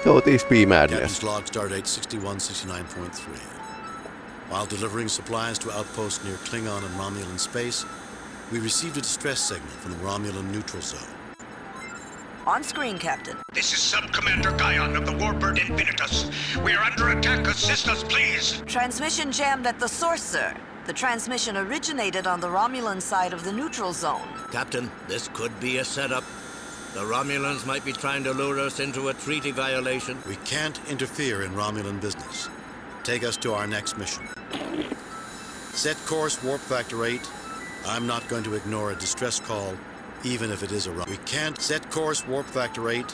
Don't this be madness? Captain's log stardate 6169.3. While delivering supplies to outposts near Klingon and Romulan space, we received a distress signal from the Romulan neutral zone. On screen, Captain. This is Sub-Commander Guyon of the Warbird Infinitus. We are under attack. Assist us, please. Transmission jammed at the source, sir. The transmission originated on the Romulan side of the neutral zone. Captain, this could be a setup. The Romulans might be trying to lure us into a treaty violation. We can't interfere in Romulan business. Take us to our next mission. Set course warp factor 8. I'm not going to ignore a distress call, even if it is a We can't set course warp factor 8.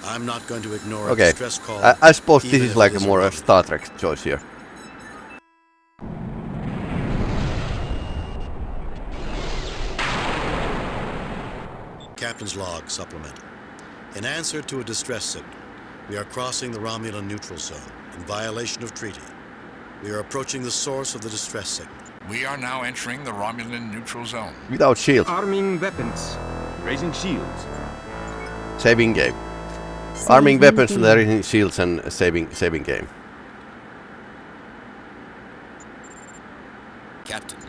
I'm not going to ignore a distress call. I suppose this is like a more Star Trek choice here. Captain's log supplemental. In answer to a distress signal, we are crossing the Romulan neutral zone in violation of treaty. We are approaching the source of the distress signal. We are now entering the Romulan neutral zone. Without shields. Arming weapons. Raising shields. Saving game. Arming weapons and raising shields and saving game. Captain,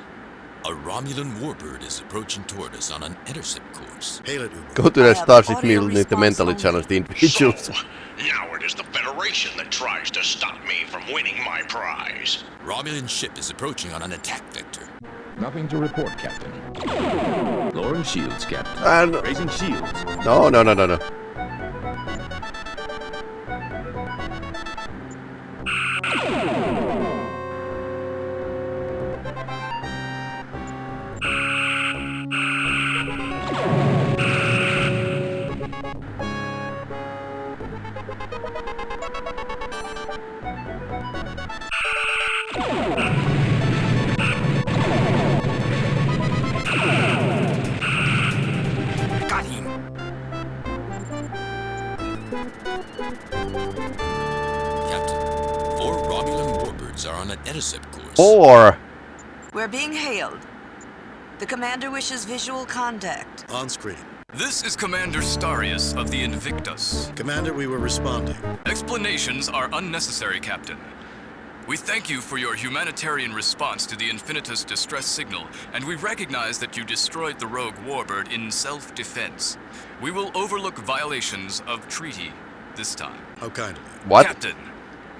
a Romulan warbird is approaching toward us on an intercept course. Hail it, Uber. Go to the starship middle need to mentally challenge the individuals. So, now it is the Federation that tries to stop me from winning my prize. Romulan ship is approaching on an attack vector. Nothing to report, Captain. Lowering shields, Captain. And Raising shields. no. Got him. Captain, 4 Romulan warbirds are on an intercept course. Or We're being hailed. The commander wishes visual contact. On screen. This is Commander Starius of the Invictus. Commander, we were responding. Explanations are unnecessary, Captain. We thank you for your humanitarian response to the Infinitus distress signal, and we recognize that you destroyed the rogue warbird in self-defense. We will overlook violations of treaty this time. How kind of you. what? Captain,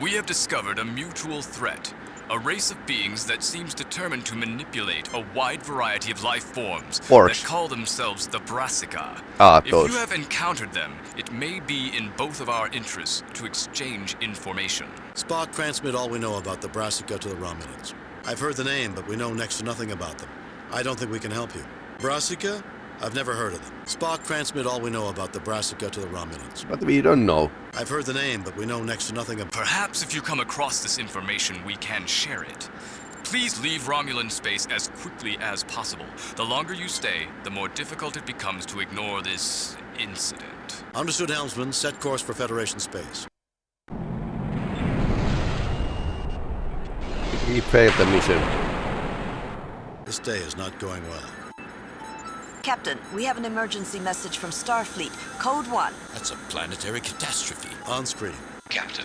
we have discovered a mutual threat. A race of beings that seems determined to manipulate a wide variety of life forms Orcs. that call themselves the Brassica. If those. you have encountered them, it may be in both of our interests to exchange information. Spock, transmit all we know about the Brassica to the Romulans. I've heard the name, but we know next to nothing about them. I don't think we can help you. Brassica? I've never heard of them. Spock, transmit all we know about the Brassica to the Romulans. But we don't know. I've heard the name, but we know next to nothing about. Perhaps if you come across this information, we can share it. Please leave Romulan space as quickly as possible. The longer you stay, the more difficult it becomes to ignore this incident. Understood, helmsman. Set course for Federation space. We failed the mission. This day is not going well. Captain, we have an emergency message from Starfleet. Code 1. That's a planetary catastrophe. On screen. Captain,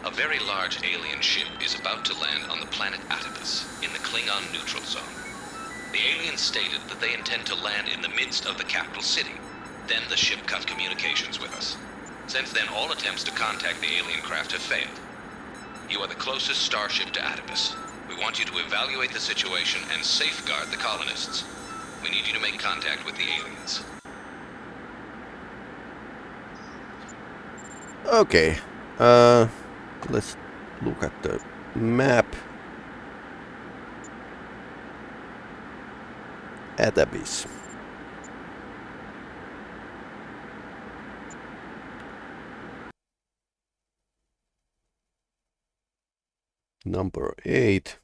a very large alien ship is about to land on the planet Atibus in the Klingon neutral zone. The aliens stated that they intend to land in the midst of the capital city. Then the ship cut communications with us. Since then, all attempts to contact the alien craft have failed. You are the closest starship to Atibus. We want you to evaluate the situation and safeguard the colonists. We need you to make contact with the aliens. Okay. Let's look at the map. Atibus. Number 8.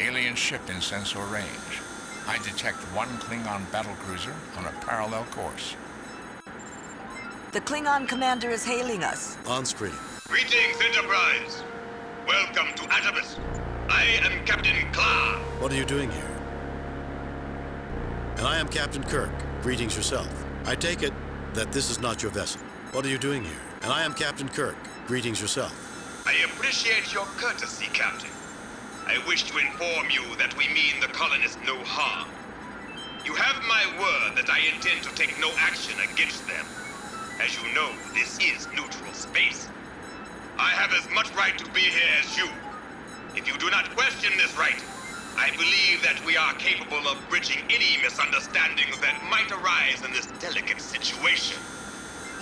Alien ship in sensor range. I detect one Klingon battlecruiser on a parallel course. The Klingon commander is hailing us. On screen. Greetings, Enterprise. Welcome to Atavus. I am Captain Kla. What are you doing here? And I am Captain Kirk. Greetings yourself. I take it that this is not your vessel. What are you doing here? And I am Captain Kirk. Greetings yourself. I appreciate your courtesy, Captain. I wish to inform you that we mean the colonists no harm. You have my word that I intend to take no action against them. As you know, this is neutral space. I have as much right to be here as you. If you do not question this right, I believe that we are capable of bridging any misunderstandings that might arise in this delicate situation.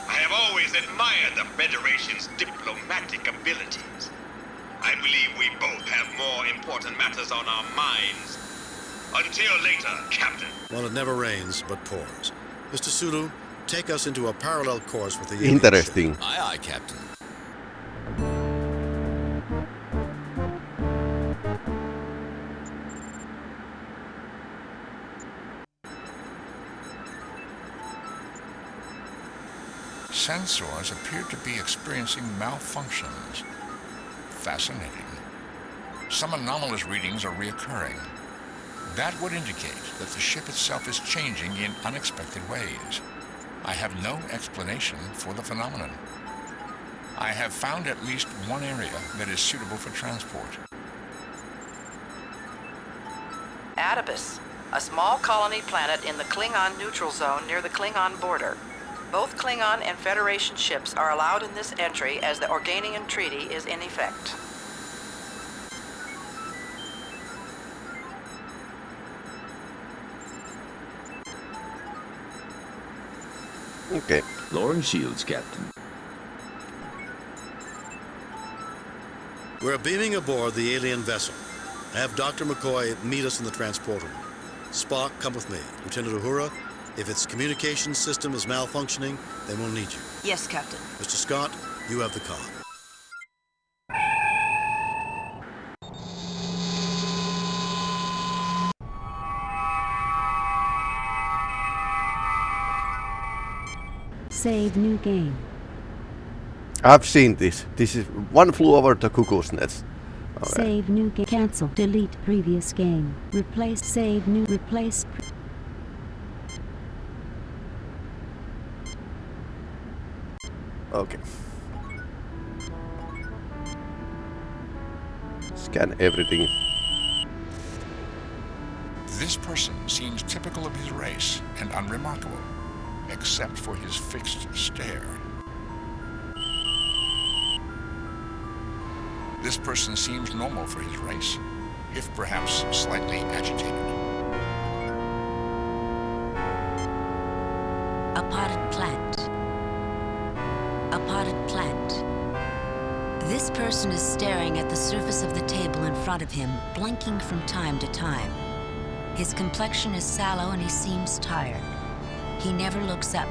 I have always admired the Federation's diplomatic abilities. I believe we both have more important matters on our minds. Until later, Captain. Well, it never rains, but pours. Mr. Sulu, take us into a parallel course with the Interesting. ship. Aye, aye, Captain. Sensors appear to be experiencing malfunctions. Fascinating. Some anomalous readings are reoccurring. That would indicate that the ship itself is changing in unexpected ways. I have no explanation for the phenomenon. I have found at least one area that is suitable for transport. Atavus, a small colony planet in the Klingon neutral zone near the Klingon border. Both Klingon and Federation ships are allowed in this entry as the Organian Treaty is in effect. Okay. Lowering shields, Captain. We're beaming aboard the alien vessel. Have Dr. McCoy meet us in the transporter room. Spock, come with me. Lieutenant Uhura, if its communication system is malfunctioning, then we'll need you. Yes, Captain. Mr. Scott, you have the comm. Save new game. I've seen this. This is One Flew Over the Cuckoo's Nest. Alright. Save new game. Cancel. Delete previous game. Replace. Save new. Replace. Okay. Scan everything. This person seems typical of his race and unremarkable, except for his fixed stare. This person seems normal for his race, if perhaps slightly agitated. A potted plant. A potted plant. This person is staring at the surface of the table in front of him, blinking from time to time. His complexion is sallow and he seems tired. He never looks up,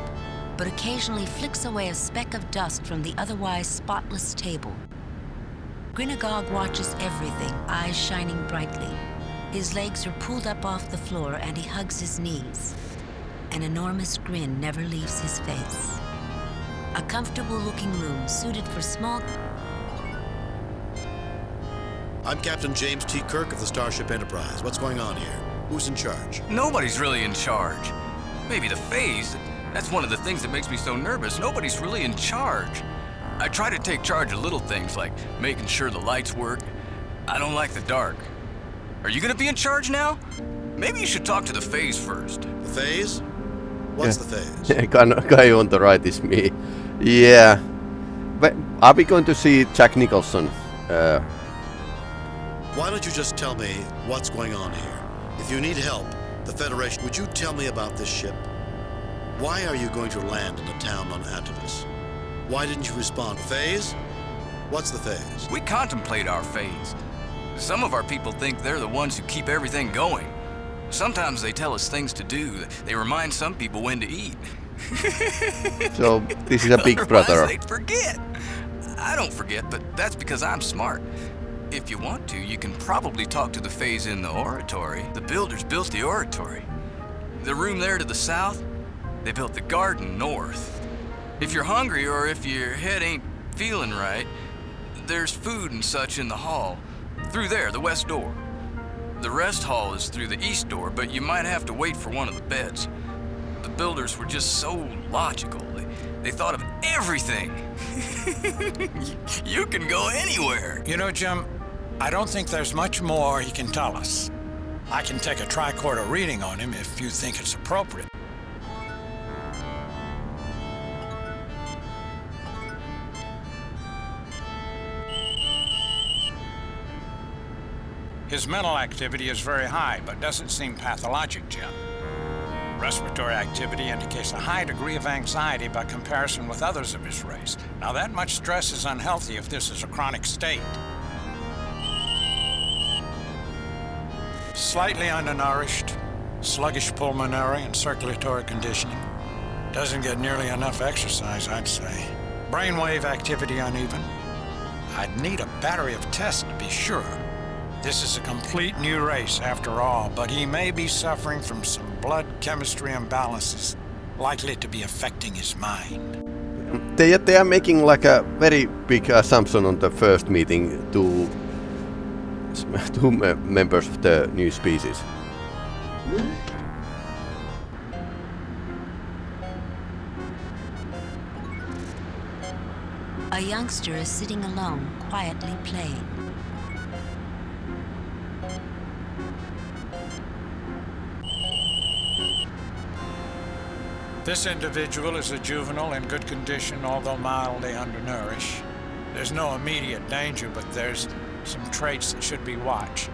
but occasionally flicks away a speck of dust from the otherwise spotless table. Grinagog watches everything, eyes shining brightly. His legs are pulled up off the floor and he hugs his knees. An enormous grin never leaves his face. A comfortable-looking room suited for small... I'm Captain James T. Kirk of the Starship Enterprise. What's going on here? Who's in charge? Nobody's really in charge. Maybe the phase. That's one of the things that makes me so nervous. Nobody's really in charge. I try to take charge of little things like making sure the lights work. I don't like the dark. Are you gonna be in charge now? Maybe you should talk to the phase first. The phase? What's the phase? Guy on the right is me. Yeah. But are we going to see Jack Nicholson? Why don't you just tell me what's going on here? If you need help, the Federation, would you tell me about this ship? Why are you going to land in a town on Atavus? Why didn't you respond? Phase? What's the phase? We contemplate our phase. Some of our people think they're the ones who keep everything going. Sometimes they tell us things to do. They remind some people when to eat. So this is a big brother. They'd forget. I don't forget, but that's because I'm smart. If you want to, you can probably talk to the phase in the oratory. The builders built the oratory. The room there to the south, they built the garden north. If you're hungry or if your head ain't feeling right, there's food and such in the hall. Through there, the west door. The rest hall is through the east door, but you might have to wait for one of the beds. The builders were just so logical. They thought of everything. You can go anywhere. You know, Jim, I don't think there's much more he can tell us. I can take a tricorder reading on him if you think it's appropriate. His mental activity is very high, but doesn't seem pathologic, Jim. Respiratory activity indicates a high degree of anxiety by comparison with others of his race. Now, that much stress is unhealthy if this is a chronic state. Slightly undernourished, sluggish pulmonary and circulatory conditioning. Doesn't get nearly enough exercise, I'd say. Brainwave activity uneven. I'd need a battery of tests to be sure. This is a complete new race after all, but he may be suffering from some blood chemistry imbalances, likely to be affecting his mind. They are making like a very big assumption on the first meeting to two members of the new species. A youngster is sitting alone, quietly playing. This individual is a juvenile in good condition, although mildly undernourished. There's no immediate danger, but there's some traits that should be watched.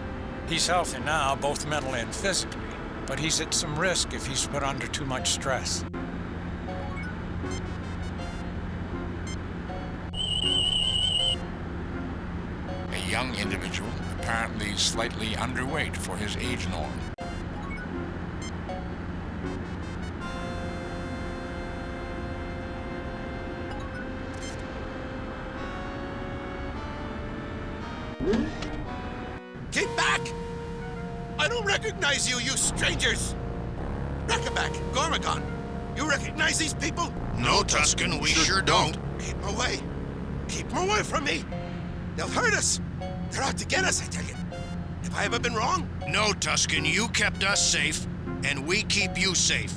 He's healthy now, both mentally and physically, but he's at some risk if he's put under too much stress. A young individual, apparently slightly underweight for his age norm. Keep back! I don't recognize you, you strangers! Rakabak, Gormagon, you recognize these people? No, Tuscan, we sure don't. Keep them away. Keep them away from me. They'll hurt us. They're out to get us, I tell you. Have I ever been wrong? No, Tuscan, you kept us safe, and we keep you safe.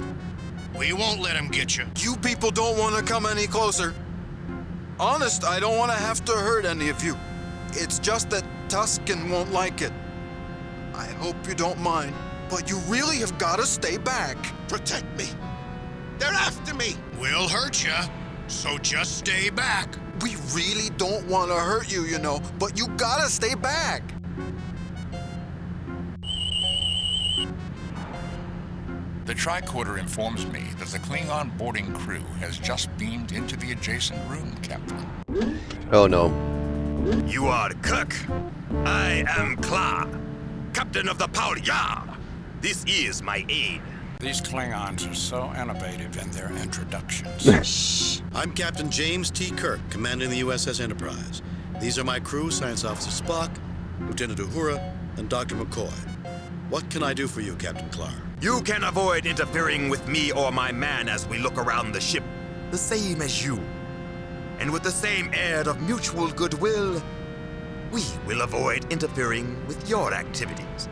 We won't let them get you. You people don't want to come any closer. Honest, I don't want to have to hurt any of you. It's just that Tuscan won't like it. I hope you don't mind, but you really have got to stay back. Protect me. They're after me. We'll hurt you, so just stay back. We really don't want to hurt you, you know, but you gotta stay back. The tricorder informs me that the Klingon boarding crew has just beamed into the adjacent room, Captain. Oh no. You are Kirk. I am Kla, captain of the Paul-Ya. This is my aide. These Klingons are so innovative in their introductions. I'm Captain James T. Kirk, commanding the USS Enterprise. These are my crew, Science Officer Spock, Lieutenant Uhura, and Dr. McCoy. What can I do for you, Captain Clark? You can avoid interfering with me or my man as we look around the ship, the same as you. And with the same air of mutual goodwill, we will avoid interfering with your activities.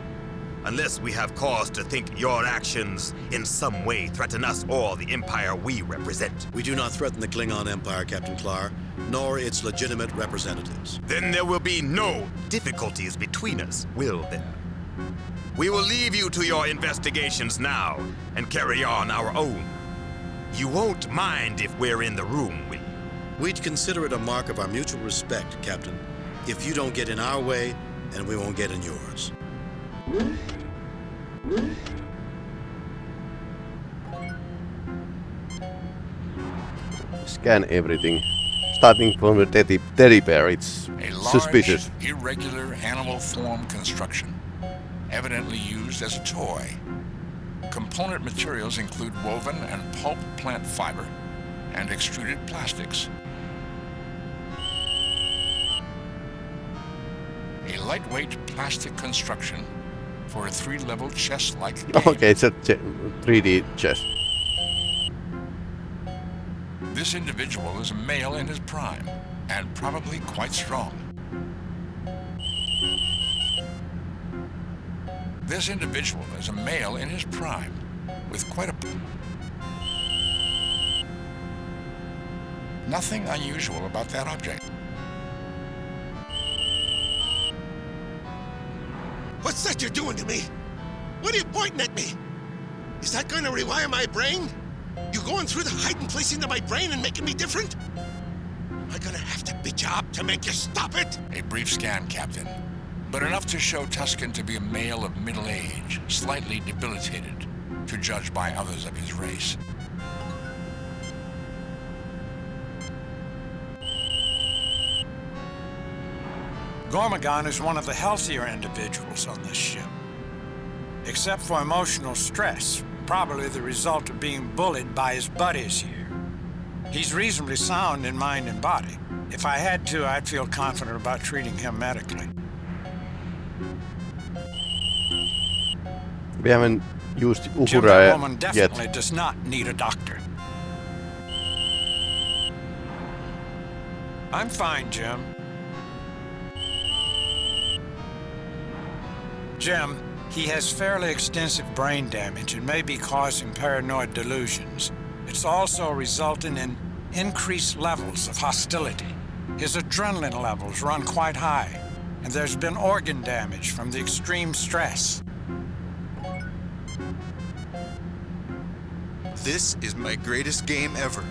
Unless we have cause to think your actions in some way threaten us or the Empire we represent. We do not threaten the Klingon Empire, Captain Clark, nor its legitimate representatives. Then there will be no difficulties between us, will there? We will leave you to your investigations now and carry on our own. You won't mind if we're in the room, will you? We'd consider it a mark of our mutual respect, Captain, if you don't get in our way and we won't get in yours. Scan everything. Starting from the teddy bear, it's A suspicious. large, irregular animal form construction, evidently used as a toy. Component materials include woven and pulp plant fiber and extruded plastics. A lightweight plastic construction for a 3-level chess-like game. Okay, it's a 3D chess. This individual is a male in his prime, and probably quite strong. This individual is a male in his prime, with quite a... Nothing unusual about that object. What's that you're doing to me? What are you pointing at me? Is that going to rewire my brain? You going through the hiding place into my brain and making me different? Am I gonna have to beat you up to make you stop it? A brief scan, Captain, but enough to show Tusken to be a male of middle age, slightly debilitated, to judge by others of his race. Gormagon is one of the healthier individuals on this ship. Except for emotional stress, probably the result of being bullied by his buddies here. He's reasonably sound in mind and body. If I had to, I'd feel confident about treating him medically. We haven't used Jim, that woman Uhura definitely yet. does not need a doctor. I'm fine, Jim. Jim, he has fairly extensive brain damage and may be causing paranoid delusions. It's also resulting in increased levels of hostility. His adrenaline levels run quite high, and there's been organ damage from the extreme stress. This is my greatest game ever.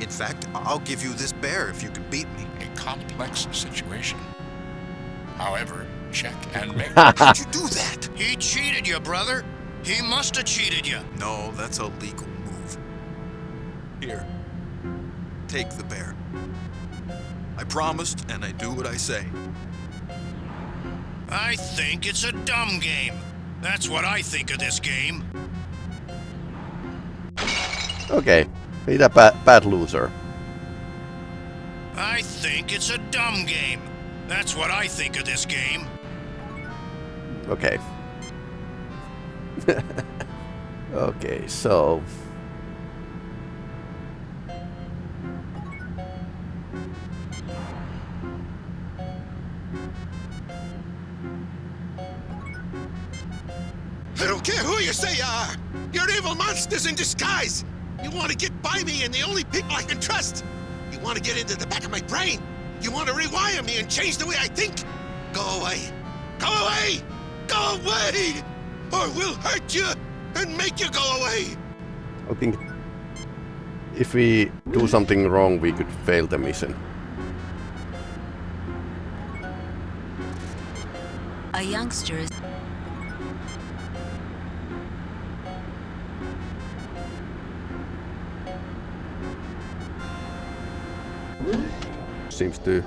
In fact, I'll give you this bear if you can beat me. A complex situation. However, check and make... How'd you do that? He cheated you, brother. He must have cheated you. No, that's a legal move. Here, take the bear. I promised, and I do what I say. I think it's a dumb game. That's what I think of this game. Okay, he's a bad loser. I think it's a dumb game. That's what I think of this game. Okay. Okay, so... I don't care who you say you are. You're evil monsters in disguise. You want to get by me and the only people I can trust. You want to get into the back of my brain. You want to rewire me and change the way I think. Go away. Go away. Go away. Or we'll hurt you and make you go away. I think if we do something wrong, we could fail the mission. A youngster is... Seems to...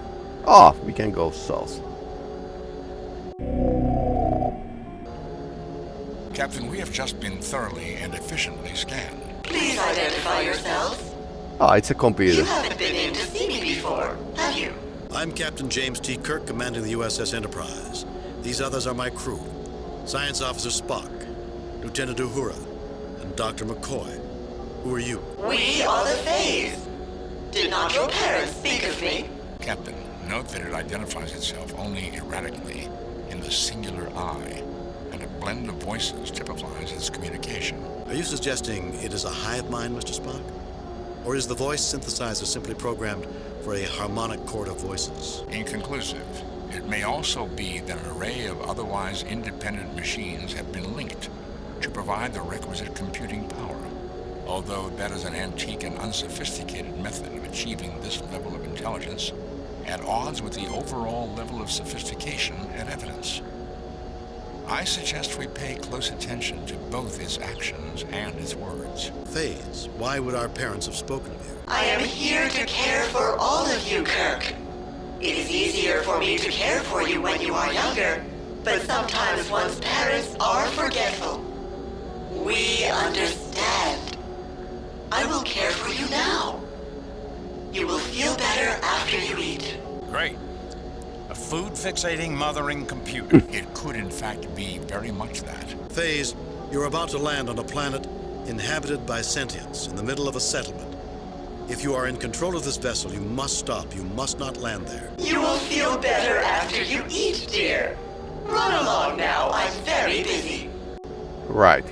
Ah, we can go south. Captain, we have just been thoroughly and efficiently scanned. Please identify yourself. Ah, it's a computer. You haven't been in to see me before, have you? I'm Captain James T. Kirk, commanding the USS Enterprise. These others are my crew. Science Officer Spock, Lieutenant Uhura, and Dr. McCoy. Who are you? We are the Fays. Did not your parents speak of me? Captain, note that it identifies itself only erratically in the singular I, and a blend of voices typifies its communication. Are you suggesting it is a hive mind, Mr. Spock? Or is the voice synthesizer simply programmed for a harmonic chord of voices? Inconclusive. It may also be that an array of otherwise independent machines have been linked to provide the requisite computing power, although that is an antique and unsophisticated method of achieving this level of intelligence at odds with the overall level of sophistication and evidence. I suggest we pay close attention to both its actions and its words. Fays, why would our parents have spoken of you? I am here to care for all of you, Kirk. It is easier for me to care for you when you are younger, but sometimes one's parents are forgetful. We understand. I will care for you now. You will feel better after you eat. Great. A food-fixating, mothering computer. It could, in fact, be very much that. Fays, you're about to land on a planet inhabited by sentients in the middle of a settlement. If you are in control of this vessel, you must stop. You must not land there. You will feel better after you eat, dear. Run along now, I'm very busy. Right.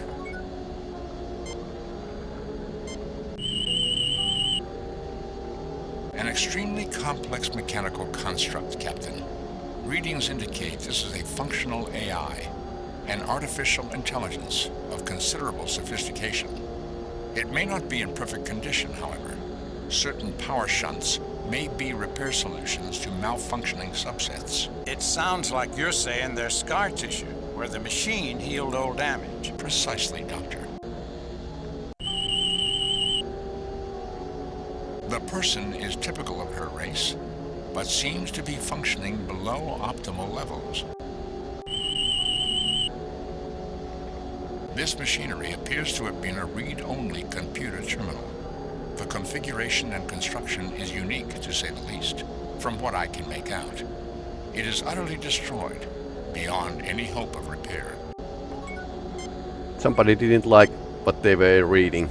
An extremely complex mechanical construct, Captain. Readings indicate this is a functional AI, an artificial intelligence of considerable sophistication. It may not be in perfect condition, however. Certain power shunts may be repair solutions to malfunctioning subsets. It sounds like you're saying there's scar tissue, where the machine healed old damage. Precisely, Doctor. The person is typical of her race, but seems to be functioning below optimal levels. This machinery appears to have been a read-only computer terminal. The configuration and construction is unique, to say the least, from what I can make out. It is utterly destroyed, beyond any hope of repair. Somebody didn't like what they were reading.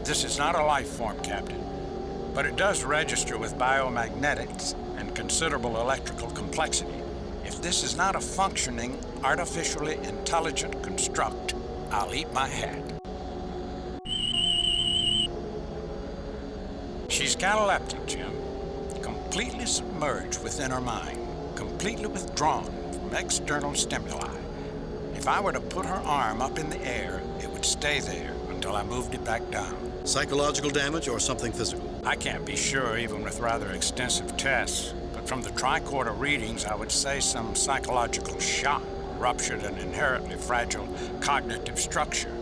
This is not a life form, Captain, but it does register with biomagnetics and considerable electrical complexity. If this is not a functioning, artificially intelligent construct, I'll eat my hat. She's cataleptic, Jim. Completely submerged within her mind, completely withdrawn from external stimuli. If I were to put her arm up in the air, it would stay there until I moved it back down. Psychological damage or something physical? I can't be sure even with rather extensive tests, but from the tricorder readings, I would say some psychological shock ruptured an inherently fragile cognitive structure.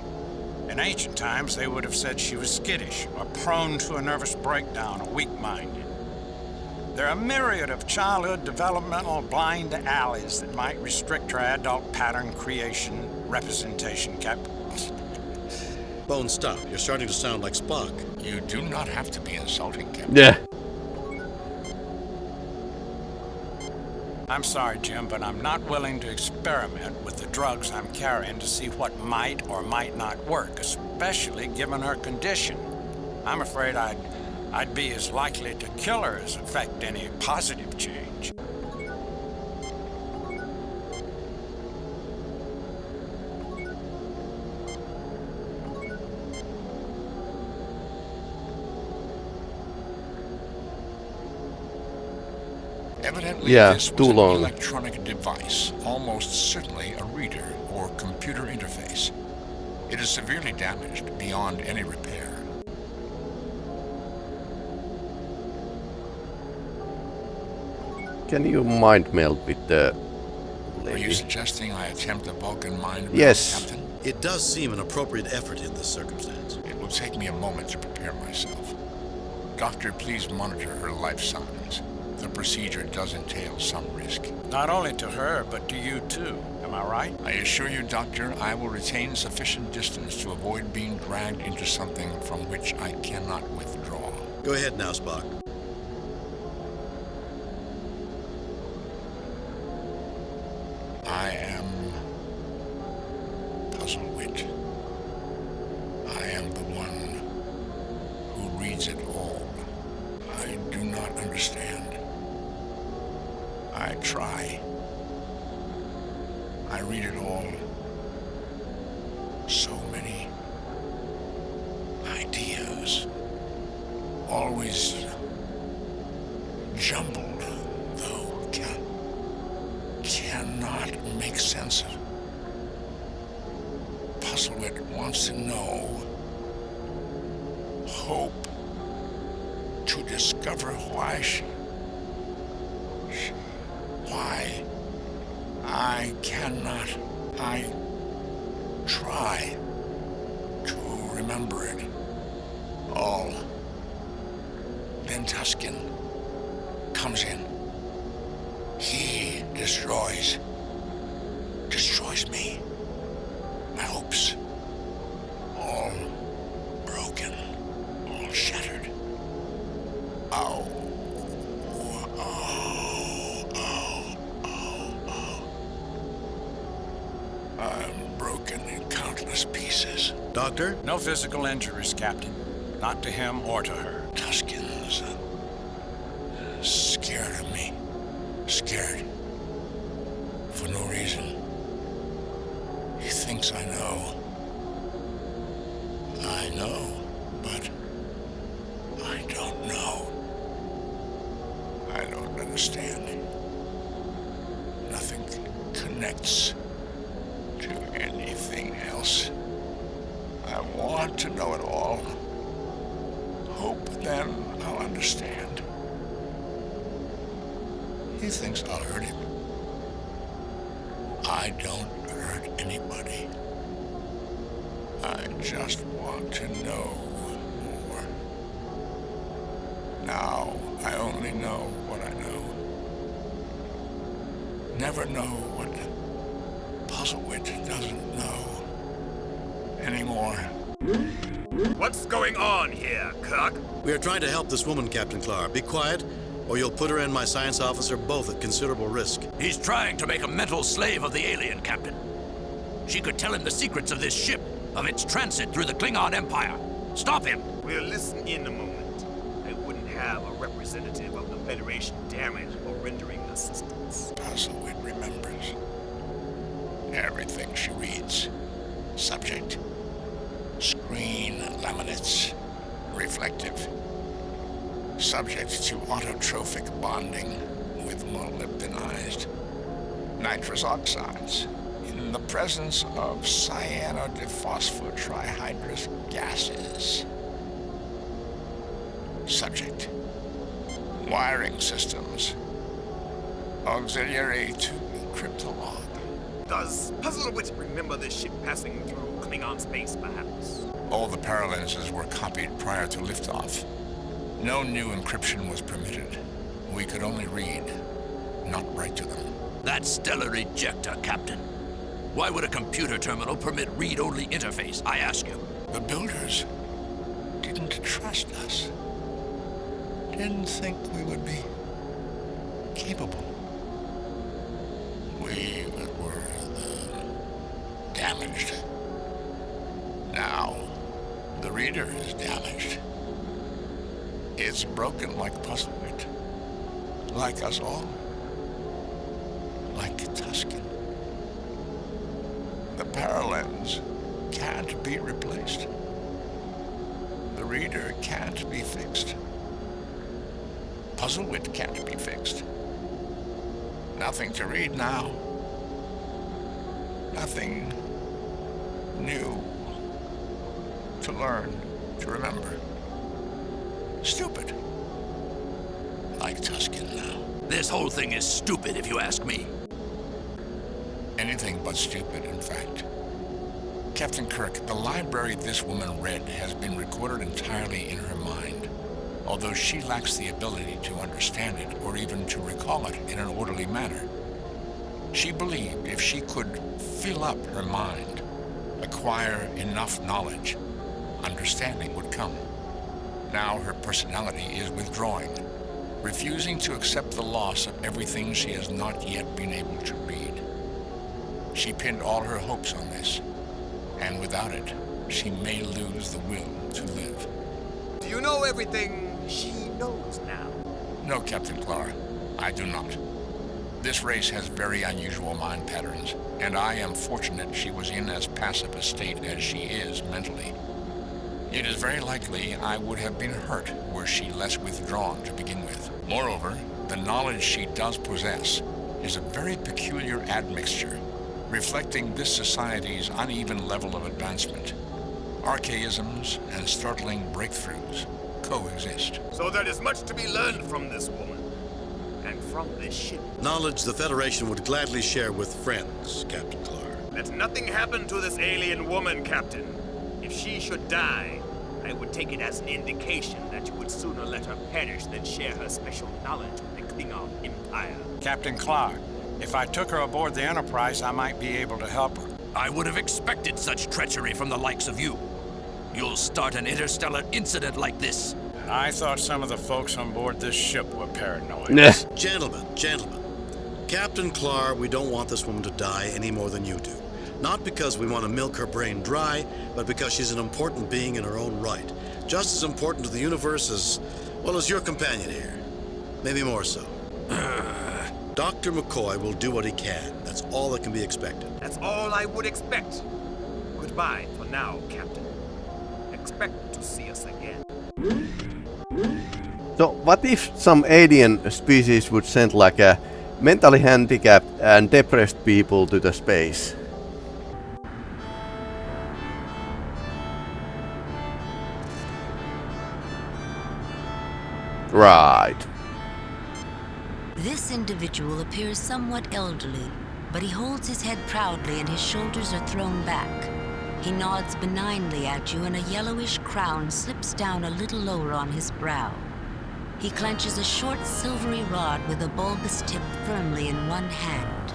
In ancient times, they would have said she was skittish or prone to a nervous breakdown or weak-minded. There are a myriad of childhood developmental blind alleys that might restrict her adult pattern creation representation capabilities. Bones, stop. You're starting to sound like Spock. You do not have to be insulting, Captain. Yeah. I'm sorry, Jim, but I'm not willing to experiment with the drugs I'm carrying to see what might or might not work, especially given her condition. I'm afraid I'd be as likely to kill her as affect any positive change. Evidently, yeah, this was too an long. electronic device, almost certainly a reader or computer interface. It is severely damaged beyond any repair. Can you mind meld with the lady? Are you suggesting I attempt a Vulcan mind meld, Yes. Captain? It does seem an appropriate effort in this circumstance. It will take me a moment to prepare myself. Doctor, please monitor her life signs. The procedure does entail some risk. Not only to her, but to you too. Am I right? I assure you, Doctor, I will retain sufficient distance to avoid being dragged into something from which I cannot withdraw. Go ahead now, Spock. I am Puzzlewit. I am the one who reads it all. I do not understand. I try. I read it all. So many ideas. Always jumbled, though. Cannot make sense of. Puzzlewit wants to know. Hope to discover why why I cannot. I try to remember it all. Then Tusken comes in. He destroys me. My hopes, all broken, all shattered. Ow. I'm broken in countless pieces. Doctor? No physical injuries, Captain. Not to him or to her. Tusken's scared of me. Scared. For no reason. He thinks I know. I know, but I don't know. I don't understand. Nothing connects to anything else. I want to know it all. Hope then I'll understand. He thinks I'll hurt him. I don't hurt anybody. I just want to know more. Now I only know what I know. Never know what Puzzlewit doesn't know anymore. What's going on here, Kirk? We are trying to help this woman, Captain Clark. Be quiet, or you'll put her and my science officer both at considerable risk. He's trying to make a mental slave of the alien, Captain. She could tell him the secrets of this ship, of its transit through the Klingon Empire. Stop him! We'll listen in a moment. I wouldn't have a representative of the Federation damaged for rendering assistance. Puzzlewit remembers everything she reads. Subject, screen laminates, reflective. Subject to autotrophic bonding with molybdenized nitrous oxides in the presence of cyanodephosphortrihydrous gases. Subject, wiring systems, auxiliary to cryptolog. Does Puzzlewit remember this ship passing through Klingon space, perhaps? All the paralenses were copied prior to liftoff. No new encryption was permitted. We could only read, not write to them. That's stellar ejector, Captain. Why would a computer terminal permit read-only interface, I ask you? The builders didn't trust us. Didn't think we would be capable. We were damaged. Now, the reader is damaged. It's broken like Puzzlewit. Like us all. Like Tusken. The paralens can't be replaced. The reader can't be fixed. Puzzlewit can't be fixed. Nothing to read now. Nothing new to learn, to remember. Stupid. Like Tusken now. This whole thing is stupid, if you ask me. Anything but stupid, in fact. Captain Kirk, the library this woman read has been recorded entirely in her mind, although she lacks the ability to understand it or even to recall it in an orderly manner. She believed if she could fill up her mind, acquire enough knowledge, understanding would come. Now her personality is withdrawing, refusing to accept the loss of everything she has not yet been able to read. She pinned all her hopes on this, and without it, she may lose the will to live. Do you know everything she knows now? No, Captain Clark, I do not. This race has very unusual mind patterns, and I am fortunate she was in as passive a state as she is mentally. It is very likely I would have been hurt were she less withdrawn to begin with. Moreover, the knowledge she does possess is a very peculiar admixture, reflecting this society's uneven level of advancement. Archaisms and startling breakthroughs coexist. So there is much to be learned from this woman, and from this ship. Knowledge the Federation would gladly share with friends, Captain Clark. Let nothing happen to this alien woman, Captain. If she should die, I would take it as an indication that you would sooner let her perish than share her special knowledge with the Klingon Empire. Captain Clark, if I took her aboard the Enterprise, I might be able to help her. I would have expected such treachery from the likes of you. You'll start an interstellar incident like this. I thought some of the folks on board this ship were paranoid. Gentlemen. Captain Clark, we don't want this woman to die any more than you do. Not because we want to milk her brain dry, but because she's an important being in her own right. Just as important to the universe as, well, as your companion here. Maybe more so. Dr. McCoy will do what he can. That's all that can be expected. That's all I would expect. Goodbye for now, Captain. Expect to see us again. So what if some alien species would send like a mentally handicapped and depressed people to the space? Right. This individual appears somewhat elderly, but he holds his head proudly and his shoulders are thrown back. He nods benignly at you and a yellowish crown slips down a little lower on his brow. He clenches a short silvery rod with a bulbous tip firmly in one hand.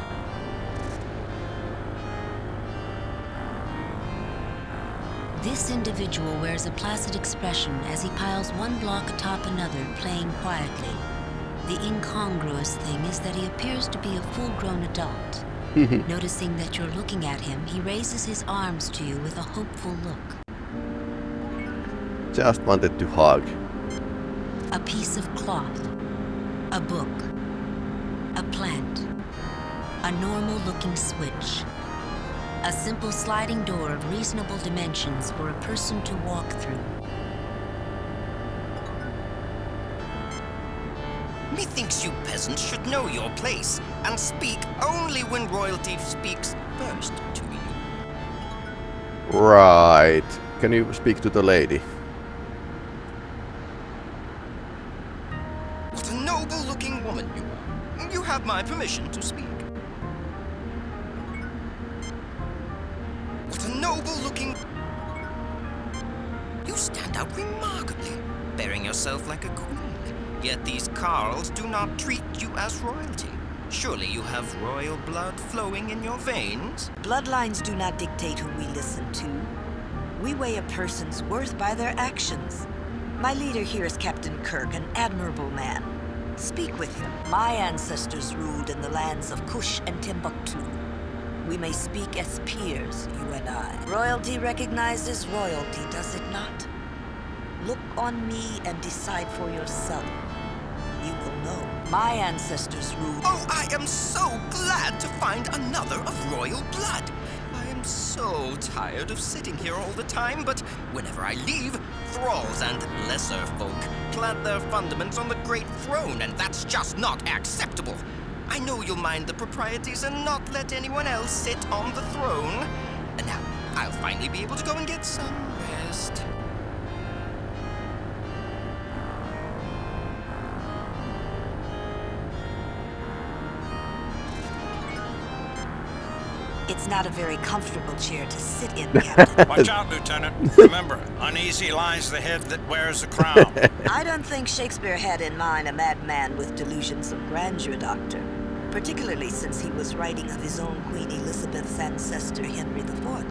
This individual wears a placid expression as he piles one block atop another, playing quietly. The incongruous thing is that he appears to be a full-grown adult. Noticing that you're looking at him, he raises his arms to you with a hopeful look. Just wanted to hug. A piece of cloth, a book, a plant, a normal-looking switch, a simple sliding door of reasonable dimensions for a person to walk through. Methinks you peasants should know your place and speak only when royalty speaks first to you. Right. Can you speak to the lady? What a noble-looking woman you are. You have my permission to speak. What a noble-looking... You stand out remarkably, bearing yourself like a queen. Yet these Carls do not treat you as royalty. Surely you have royal blood flowing in your veins? Bloodlines do not dictate who we listen to. We weigh a person's worth by their actions. My leader here is Captain Kirk, an admirable man. Speak with him. My ancestors ruled in the lands of Kush and Timbuktu. We may speak as peers, you and I. Royalty recognizes royalty, does it not? Look on me and decide for yourself. You will know. My ancestors ruled... Oh, I am so glad to find another of royal blood. I am so tired of sitting here all the time, but whenever I leave, thralls and lesser folk plant their fundaments on the great throne, and that's just not acceptable. I know you'll mind the proprieties and not let anyone else sit on the throne. And now, I'll finally be able to go and get some rest. It's not a very comfortable chair to sit in, Captain. Watch out, Lieutenant. Remember, uneasy lies the head that wears the crown. I don't think Shakespeare had in mind a madman with delusions of grandeur, Doctor. Particularly since he was writing of his own Queen Elizabeth's ancestor, Henry IV.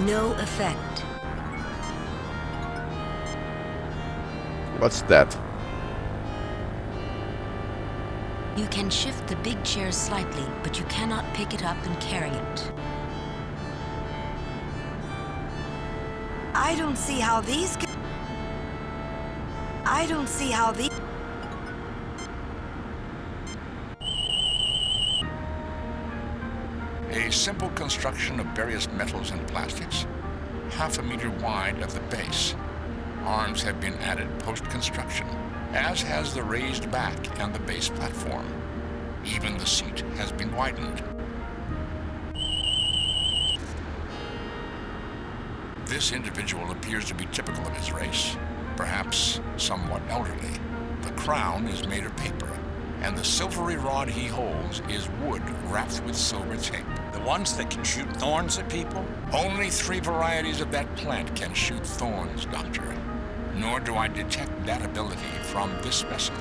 No effect. What's that? You can shift the big chair slightly, but you cannot pick it up and carry it. I don't see how these... I don't see how these... A simple construction of various metals and plastics, 1/2 meter wide at the base. Arms have been added post-construction, as has the raised back and the base platform. Even the seat has been widened. This individual appears to be typical of his race, perhaps somewhat elderly. The crown is made of paper, and the silvery rod he holds is wood wrapped with silver tape. The ones that can shoot thorns at people? Only 3 varieties of that plant can shoot thorns, Doctor. Nor do I detect that ability from this specimen.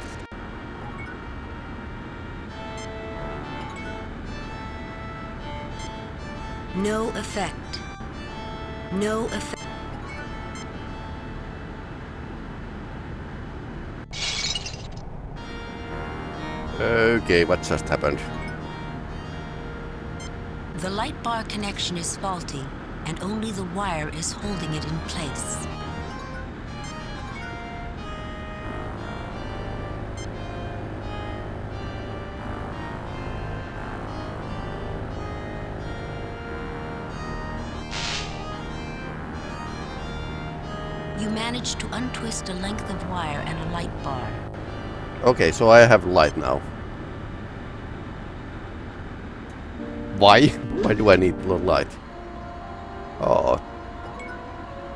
No effect. No effect. Okay, what just happened? The light bar connection is faulty, and only the wire is holding it in place. You manage to untwist a length of wire and a light bar. Okay, so I have light now. Why? Why do I need light? Oh.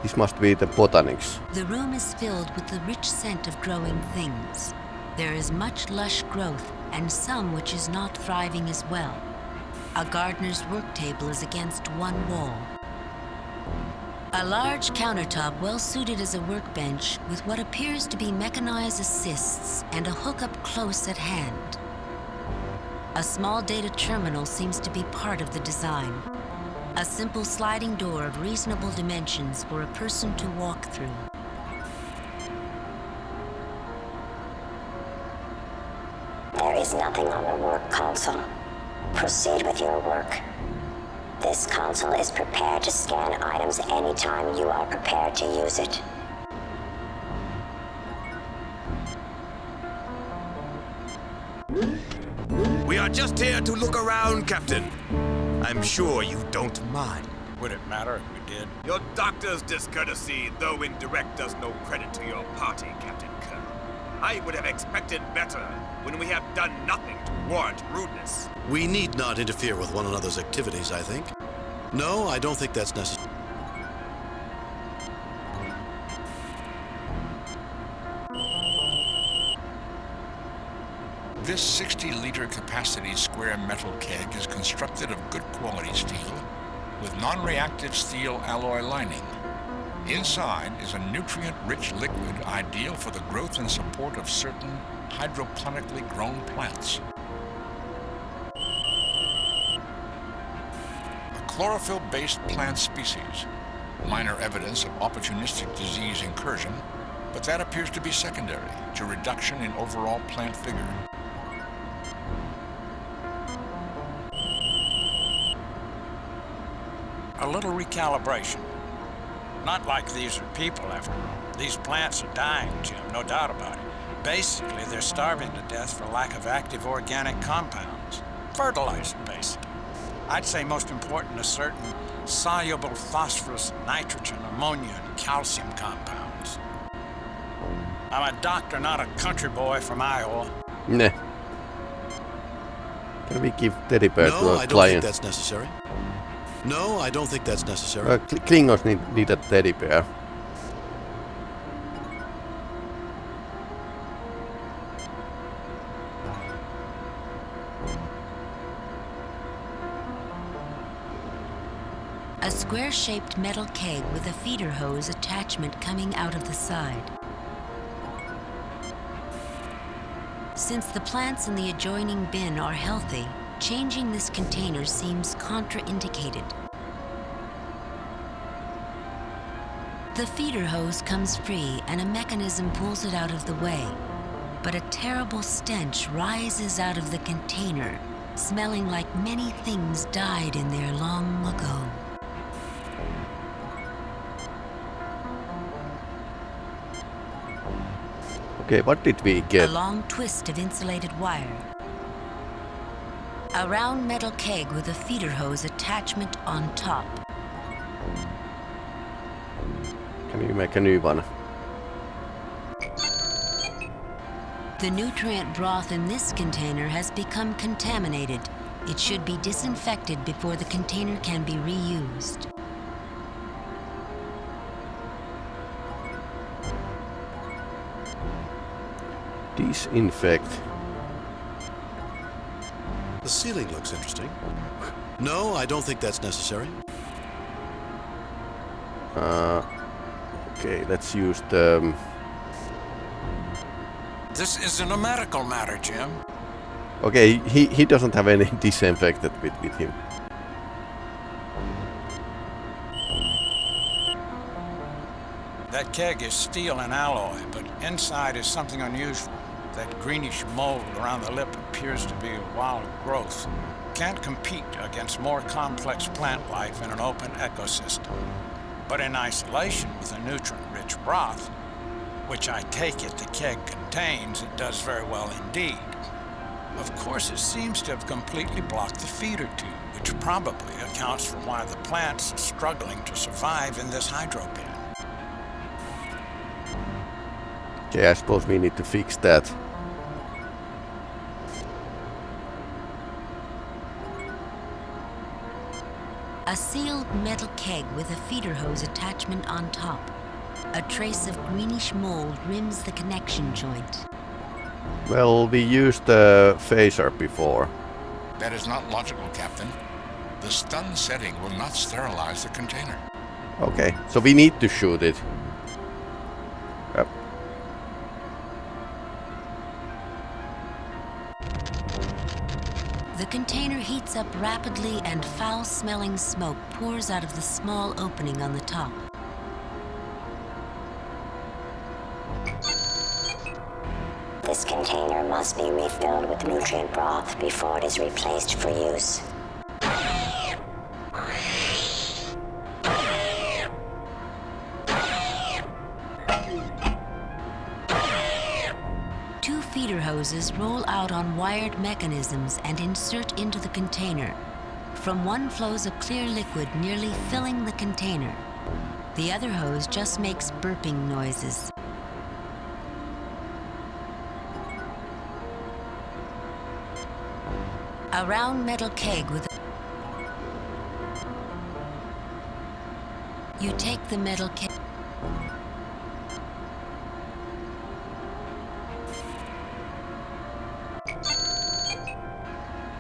This must be the botanics. The room is filled with the rich scent of growing things. There is much lush growth, and some which is not thriving as well. A gardener's work table is against one wall. A large countertop well suited as a workbench with what appears to be mechanized assists and a hookup close at hand. A small data terminal seems to be part of the design. A simple sliding door of reasonable dimensions for a person to walk through. There is nothing on the work console. Proceed with your work. This console is prepared to scan items anytime you are prepared to use it. We are just here to look around, Captain. I'm sure you don't mind. Would it matter if we did? Your doctor's discourtesy, though indirect, does no credit to your party, Captain Kirk. I would have expected better when we have done nothing to warrant rudeness. We need not interfere with one another's activities, I think. No, I don't think that's necessary. This 60-liter capacity square metal keg is constructed of good quality steel with non-reactive steel alloy lining. Inside is a nutrient-rich liquid ideal for the growth and support of certain hydroponically grown plants. A chlorophyll-based plant species, minor evidence of opportunistic disease incursion, but that appears to be secondary to reduction in overall plant vigor. A little recalibration. Not like these are people, after all. These plants are dying, Jim, no doubt about it. Basically, they're starving to death for lack of active organic compounds. Fertilizer, basically. I'd say most important are certain soluble phosphorus, nitrogen, ammonia, and calcium compounds. I'm a doctor, not a country boy from Iowa. Nah. Can we give teddy bear to No, a I don't think client? that's necessary. No, I don't think that's necessary. Klingons need a teddy bear. A square-shaped metal keg with a feeder hose attachment coming out of the side. Since the plants in the adjoining bin are healthy, changing this container seems contraindicated. The feeder hose comes free and a mechanism pulls it out of the way. But a terrible stench rises out of the container, smelling like many things died in there long ago. Okay, what did we get? A long twist of insulated wire. A round metal keg with a feeder hose attachment on top. Can you make a new one? The nutrient broth in this container has become contaminated. It should be disinfected before the container can be reused. Disinfect. The ceiling looks interesting. No, I don't think that's necessary. Okay, let's use the... This isn't a medical matter, Jim. Okay, he doesn't have any disinfectant with him. That keg is steel and alloy, but inside is something unusual. That greenish mold around the lip appears to be a wild growth. can't compete against more complex plant life in an open ecosystem. But in isolation with a nutrient-rich broth, which I take it the keg contains, it does very well indeed. Of course, it seems to have completely blocked the feeder tube, which probably accounts for why the plant's struggling to survive in this hydro pen. Okay, I suppose we need to fix that. A sealed metal keg with a feeder hose attachment on top. A trace of greenish mold rims the connection joint. Well, we used the phaser before. That is not logical, Captain. The stun setting will not sterilize the container. Okay, so we need to shoot it. Yep. The container heats up rapidly and foul-smelling smoke pours out of the small opening on the top. This container must be refilled with nutrient broth before it is replaced for use. Two feeder hoses roll out on wired mechanisms and insert into the container. From one flows a clear liquid nearly filling the container. The other hose just makes burping noises. A round metal keg with... You take the metal keg...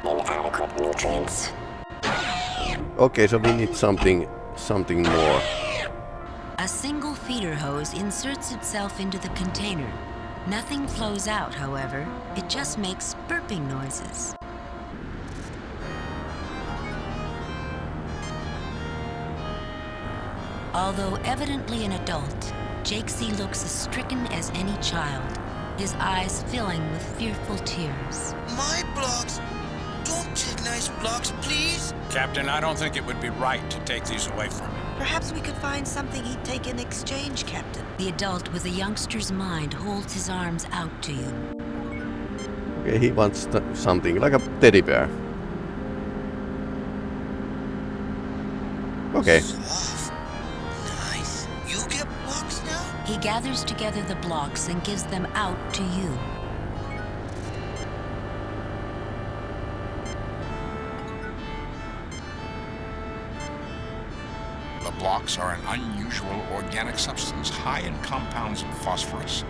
Inadequate nutrients. Okay, so we need something more. A single feeder hose inserts itself into the container. Nothing flows out, however. It just makes burping noises. Although evidently an adult, Jakesy looks as stricken as any child, his eyes filling with fearful tears. My blocks! Don't take nice blocks, please! Captain, I don't think it would be right to take these away from him. Perhaps we could find something he'd take in exchange, Captain. The adult with a youngster's mind holds his arms out to you. Okay, he wants something like a teddy bear. Okay. Nice. You get blocks now? He gathers together the blocks and gives them out to you. The blocks are an unusual organic substance high in compounds of phosphorus,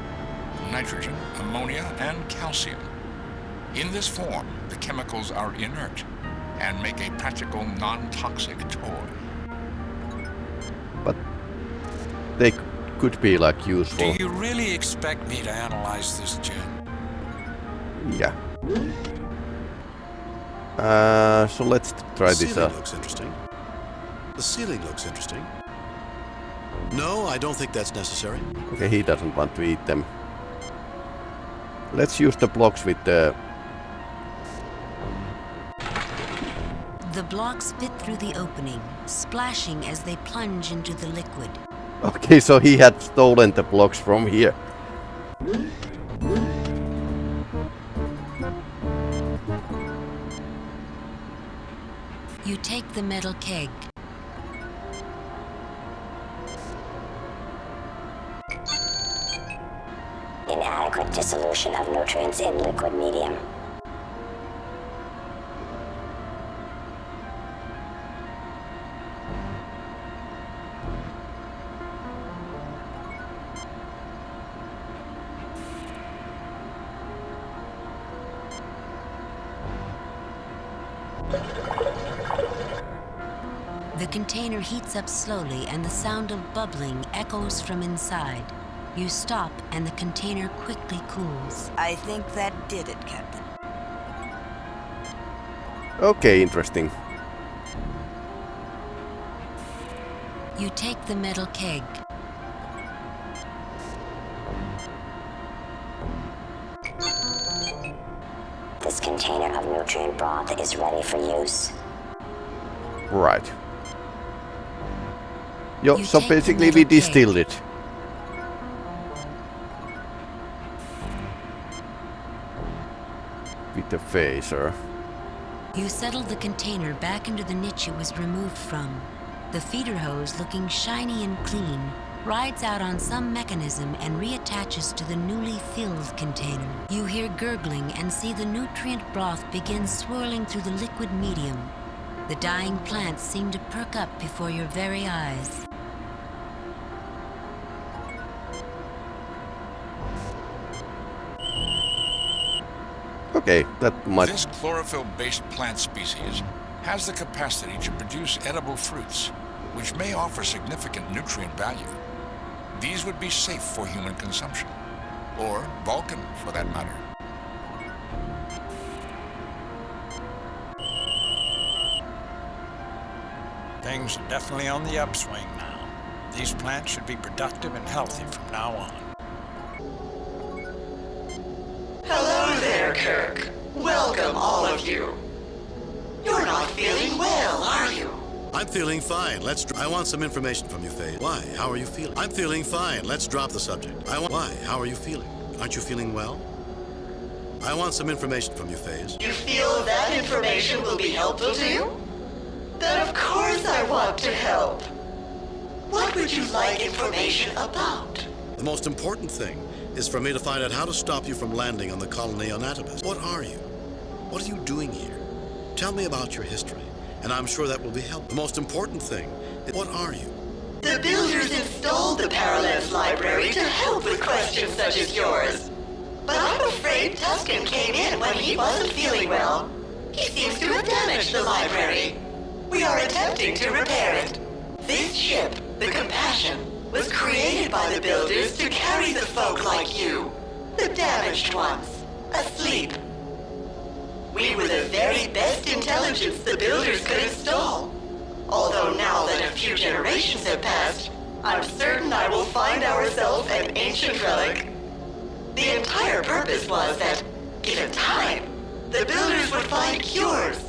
nitrogen, ammonia, and calcium. In this form, the chemicals are inert and make a practical non-toxic toy. But they could be like useful. Do you really expect me to analyze this, Jen? Yeah. So let's try The this ceiling out. looks interesting. The ceiling looks interesting. No, I don't think that's necessary. Okay, he doesn't want to eat them. Let's use the blocks with the... The blocks fit through the opening, splashing as they plunge into the liquid. Okay, so he had stolen the blocks from here. You take the metal keg. Inadequate dissolution of nutrients in liquid medium. The container heats up slowly and the sound of bubbling echoes from inside. You stop and the container quickly cools. I think that did it, Captain. Okay, interesting. You take the metal keg. This container of nutrient broth is ready for use. Right. So basically we distilled it. With the phaser. You settled the container back into the niche it was removed from. The feeder hose, looking shiny and clean, rides out on some mechanism and reattaches to the newly filled container. You hear gurgling and see the nutrient broth begin swirling through the liquid medium. The dying plants seem to perk up before your very eyes. Okay, that might... This chlorophyll-based plant species has the capacity to produce edible fruits, which may offer significant nutrient value. These would be safe for human consumption, or Vulcan for that matter. Things are definitely on the upswing now. These plants should be productive and healthy from now on. Hello there, Kirk. Welcome, all of you. You're not feeling well, are you? I'm feeling fine. I want some information from you, Faye. Why? How are you feeling? I'm feeling fine. Let's drop the subject. Why? How are you feeling? Aren't you feeling well? I want some information from you, Faze. You feel that information will be helpful to you? Then of course I want to help. What would you like information about? The most important thing is for me to find out how to stop you from landing on the colony on Atibus. What are you? What are you doing here? Tell me about your history, and I'm sure that will be helpful. The most important thing is, what are you? The builders installed the Parallels Library to help with questions such as yours. But I'm afraid Tuscan came in when he wasn't feeling well. He seems to have damaged the library. We are attempting to repair it. This ship, the Compassion, was created by the builders to carry the folk like you, the damaged ones, asleep. We were the very best intelligence the builders could install. Although now that a few generations have passed, I'm certain I will find ourselves an ancient relic. The entire purpose was that, given time, the builders would find cures,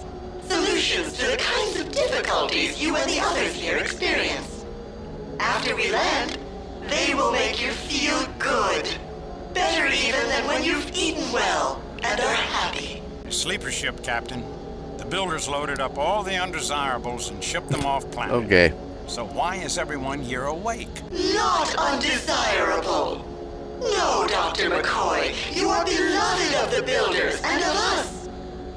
solutions to the kinds of difficulties you and the others here experience. After we land, they will make you feel good. Better even than when you've eaten well and are happy. Sleeper ship, Captain. The builders loaded up all the undesirables and shipped them off planet. Okay. So why is everyone here awake? Not undesirable. No, Dr. McCoy. You are beloved of the builders and of us.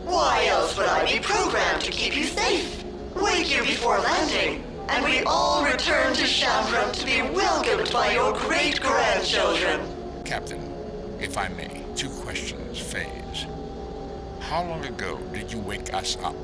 Why else would I be programmed to keep you safe, wake you before landing, and we all return to Shambram to be welcomed by your great-grandchildren? Captain, if I may, 2 questions, Phase. How long ago did you wake us up?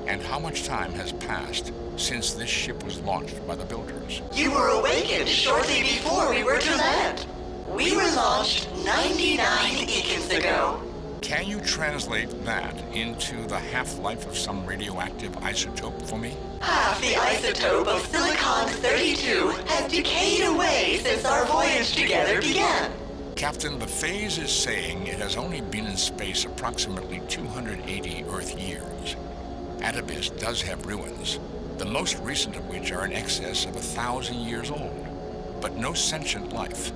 And how much time has passed since this ship was launched by the builders? You were awakened shortly before we were to land. We were launched 99 eons ago. Can you translate that into the half-life of some radioactive isotope for me? Half the isotope of Silicon-32 has decayed away since our voyage together began. Captain, the Phase is saying it has only been in space approximately 280 Earth years. Atibus does have ruins, the most recent of which are in excess of 1,000 years old, but no sentient life.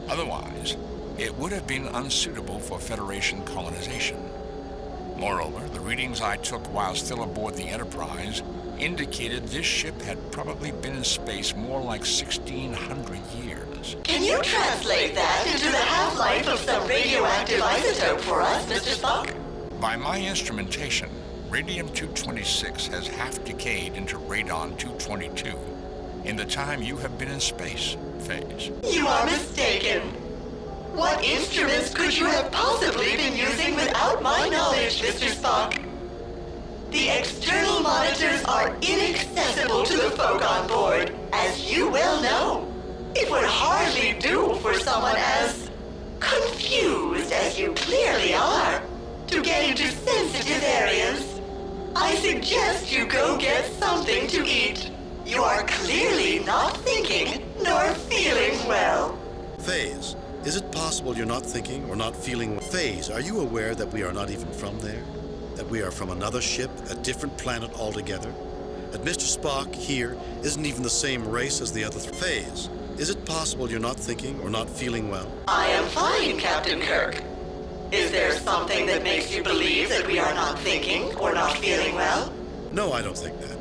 Otherwise, it would have been unsuitable for Federation colonization. Moreover, the readings I took while still aboard the Enterprise indicated this ship had probably been in space more like 1,600 years. Can you translate that into the half-life of some radioactive isotope for us, Mr. Spock? By my instrumentation, Radium-226 has half decayed into Radon-222 in the time you have been in space, Phase. You are mistaken. What instruments could you have possibly been using without my knowledge, Mr. Spock? The external monitors are inaccessible to the folk on board, as you well know. It would hardly do for someone as confused as you clearly are to get into sensitive areas. I suggest you go get something to eat. You are clearly not thinking nor feeling well. Phase, is it possible you're not thinking or not feeling? Phase, are you aware that we are not even from there? That we are from another ship, a different planet altogether? That Mr. Spock here isn't even the same race as the other phase? Is it possible you're not thinking or not feeling well? I am fine, Captain Kirk. Is there something that makes you believe that we are not thinking or not feeling well? No, I don't think that.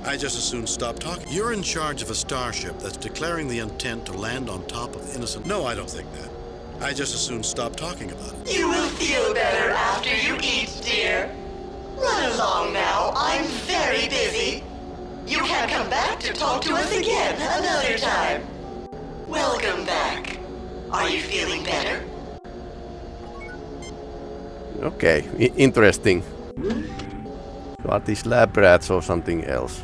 I just as soon stop talking. You're in charge of a starship that's declaring the intent to land on top of innocent... No, I don't think that. I just as soon stop talking about it. You will feel better after you eat, dear. Run along now. I'm very busy. You can come back to talk to us again another time. Welcome back. Are you feeling better? Okay, interesting. So are these lab rats or something else?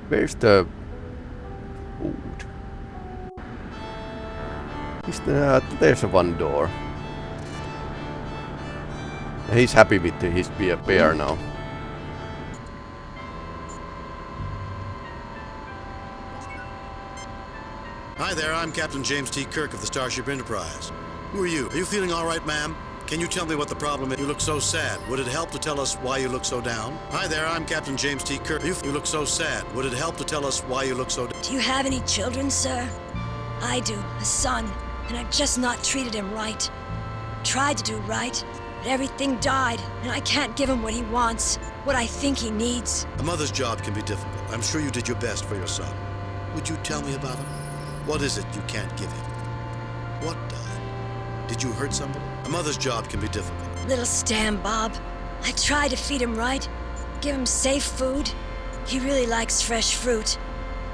Where's the food? There's one door. He's happy with his bear now. Hi there, I'm Captain James T. Kirk of the Starship Enterprise. Who are you? Are you feeling all right, ma'am? Can you tell me what the problem is? You look so sad. Would it help to tell us why you look so down? Hi there, I'm Captain James T. Kirk. You look so sad. Would it help to tell us why you look so down? Do you have any children, sir? I do. A son. And I've just not treated him right. Tried to do right, but everything died, and I can't give him what he wants, what I think he needs. A mother's job can be difficult. I'm sure you did your best for your son. Would you tell me about him? What is it you can't give him? What died? Did you hurt somebody? A mother's job can be difficult. Little Stan Bob. I tried to feed him right, give him safe food. He really likes fresh fruit.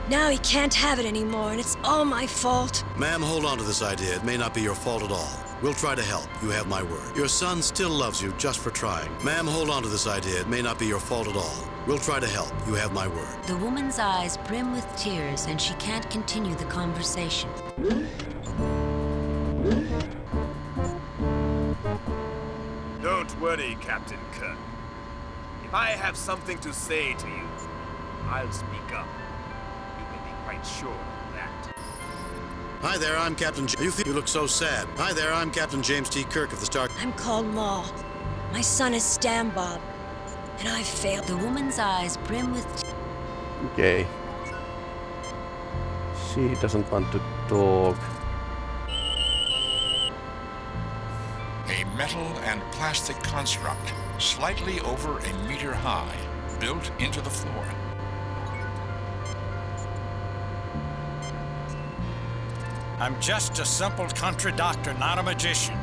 Now he can't have it anymore, and it's all my fault. Ma'am, hold on to this idea. It may not be your fault at all. We'll try to help. You have my word. Your son still loves you just for trying. Ma'am, hold on to this idea. It may not be your fault at all. We'll try to help. You have my word. The woman's eyes brim with tears, and she can't continue the conversation. Don't worry, Captain Kirk. If I have something to say to you, I'll speak up. You can be quite sure of that. Hi there, I'm Captain You look so sad. Hi there, I'm Captain James T. Kirk of the Star... I'm called Ma. My son is Stan Bob. And I failed. The woman's eyes brim with... Okay. She doesn't want to talk. A metal and plastic construct, slightly over a meter high, built into the floor. I'm just a simple country doctor, not a magician.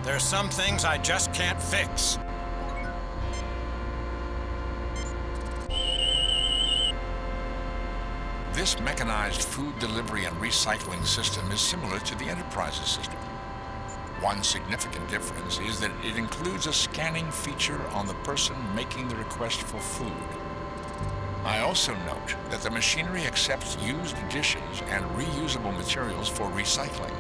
There are some things I just can't fix. This mechanized food delivery and recycling system is similar to the Enterprise's system. One significant difference is that it includes a scanning feature on the person making the request for food. I also note that the machinery accepts used dishes and reusable materials for recycling,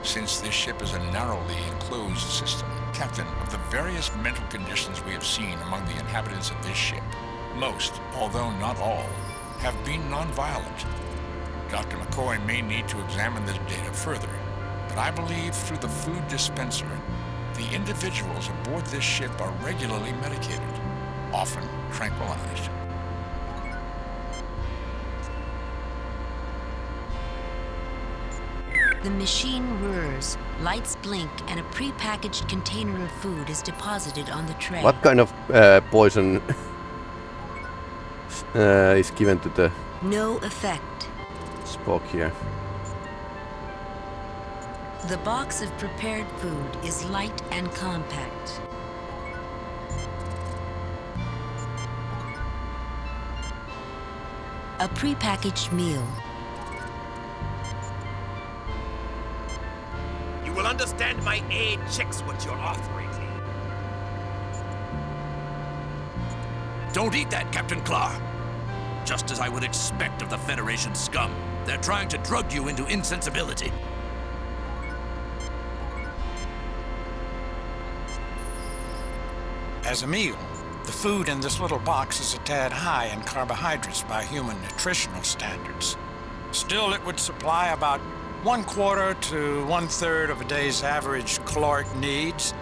since this ship is a narrowly enclosed system. Captain, of the various mental conditions we have seen among the inhabitants of this ship, most, although not all, have been non-violent. Dr. McCoy may need to examine this data further, but I believe through the food dispenser, the individuals aboard this ship are regularly medicated, often tranquilized. The machine whirs, lights blink, and a pre-packaged container of food is deposited on the tray. What kind of poison is given to the... No effect. Spock here. The box of prepared food is light and compact. A pre-packaged meal. You will understand my aid checks what you're offering me. Don't eat that, Captain Clark. Just as I would expect of the Federation scum. They're trying to drug you into insensibility. As a meal, the food in this little box is a tad high in carbohydrates by human nutritional standards. Still, it would supply about 1/4 to 1/3 of a day's average caloric needs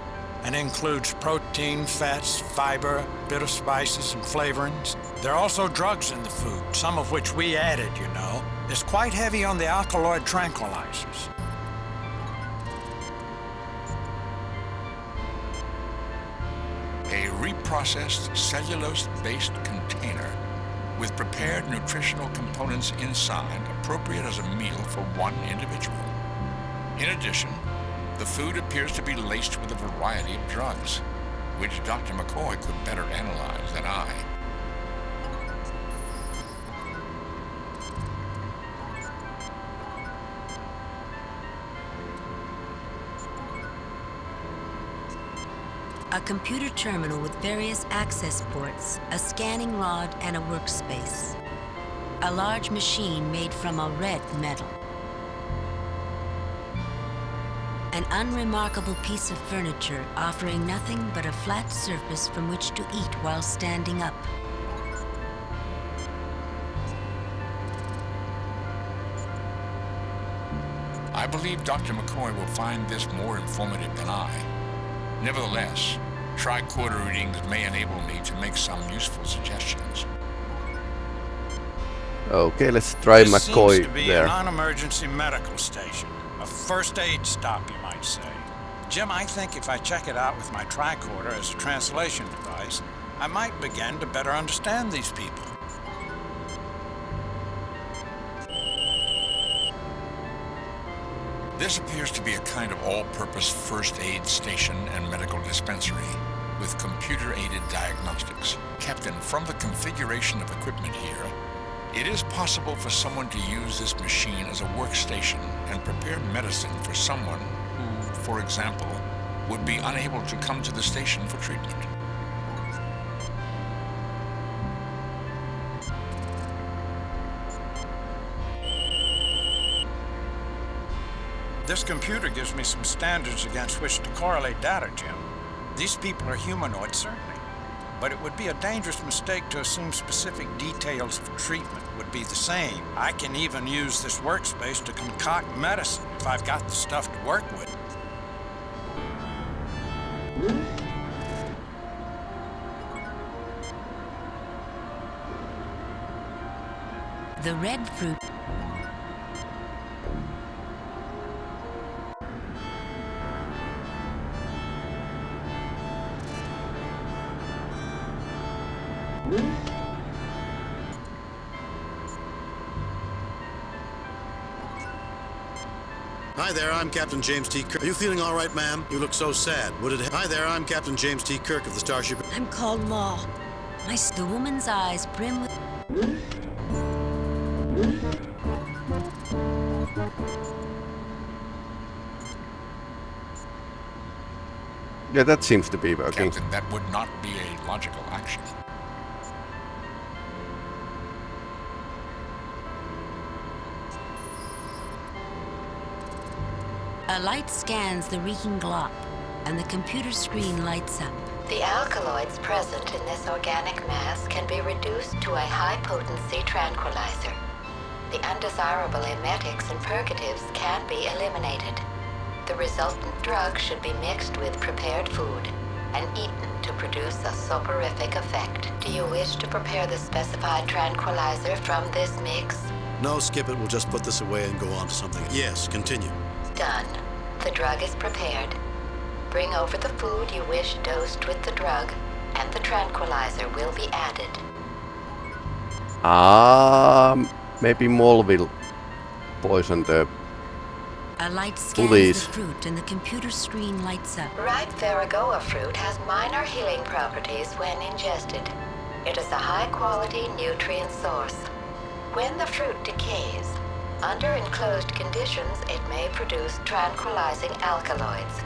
and includes protein, fats, fiber, a bit of spices and flavorings. There are also drugs in the food, some of which we added, you know. It's quite heavy on the alkaloid tranquilizers. A reprocessed cellulose-based container with prepared nutritional components inside, appropriate as a meal for one individual. In addition, the food appears to be laced with a variety of drugs, which Dr. McCoy could better analyze than I. A computer terminal with various access ports, a scanning rod, and a workspace. A large machine made from a red metal. An unremarkable piece of furniture offering nothing but a flat surface from which to eat while standing up. I believe Dr. McCoy will find this more informative than I. Nevertheless, try quarter readings may enable me to make some useful suggestions. Okay, let's try This McCoy seems to be there. a non-emergency medical station, a first aid stop, you might say. Jim, I think if I check it out with my tricorder as a translation device, I might begin to better understand these people. This appears to be a kind of all-purpose first aid station and medical dispensary with computer-aided diagnostics. Captain, from the configuration of equipment here, it is possible for someone to use this machine as a workstation and prepare medicine for someone who, for example, would be unable to come to the station for treatment. This computer gives me some standards against which to correlate data, Jim. These people are humanoid, certainly, but it would be a dangerous mistake to assume specific details of treatment would be the same. I can even use this workspace to concoct medicine if I've got the stuff to work with. The red fruit. Hi there, I'm Captain James T. Kirk. Are you feeling all right, ma'am? You look so sad. Hi there, I'm Captain James T. Kirk of the Starship. I'm called Maul. The woman's eyes brim with... Yeah, that seems to be working. Captain, that would not be a logical action. A light scans the reeking glop, and the computer screen lights up. The alkaloids present in this organic mass can be reduced to a high-potency tranquilizer. The undesirable emetics and purgatives can be eliminated. The resultant drug should be mixed with prepared food and eaten to produce a soporific effect. Do you wish to prepare the specified tranquilizer from this mix? No, skip it. We'll just put this away and go on to something. Yes, continue. Done. The drug is prepared. Bring over the food you wish dosed with the drug, and the tranquilizer will be added. Maybe Maul will poison the A light scans police. the fruit, and the computer screen lights up. Ripe Varagoa fruit has minor healing properties when ingested. It is a high-quality nutrient source. When the fruit decays, under enclosed conditions, it may produce tranquilizing alkaloids.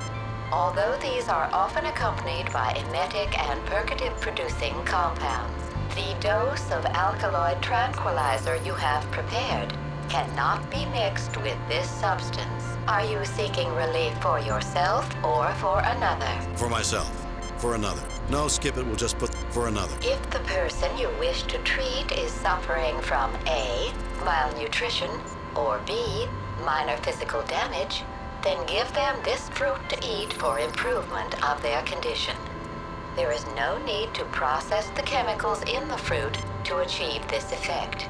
Although these are often accompanied by emetic and purgative-producing compounds. The dose of alkaloid tranquilizer you have prepared cannot be mixed with this substance. Are you seeking relief for yourself or for another? For myself. For another. No, skip it. We'll just put for another. If the person you wish to treat is suffering from A, malnutrition, or B, minor physical damage, then give them this fruit to eat for improvement of their condition. There is no need to process the chemicals in the fruit to achieve this effect.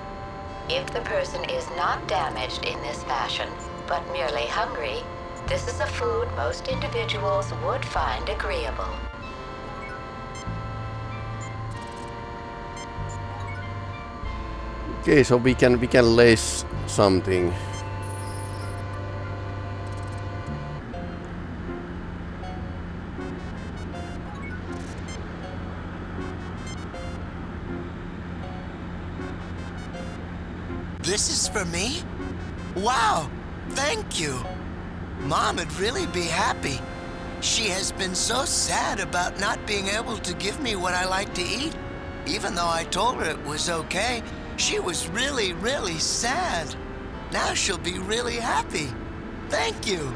If the person is not damaged in this fashion, but merely hungry, this is a food most individuals would find agreeable. Okay, so we can lace something. This is for me? Wow, thank you. Mom would really be happy. She has been so sad about not being able to give me what I like to eat. Even though I told her it was okay, she was really, really sad. Now she'll be really happy. Thank you.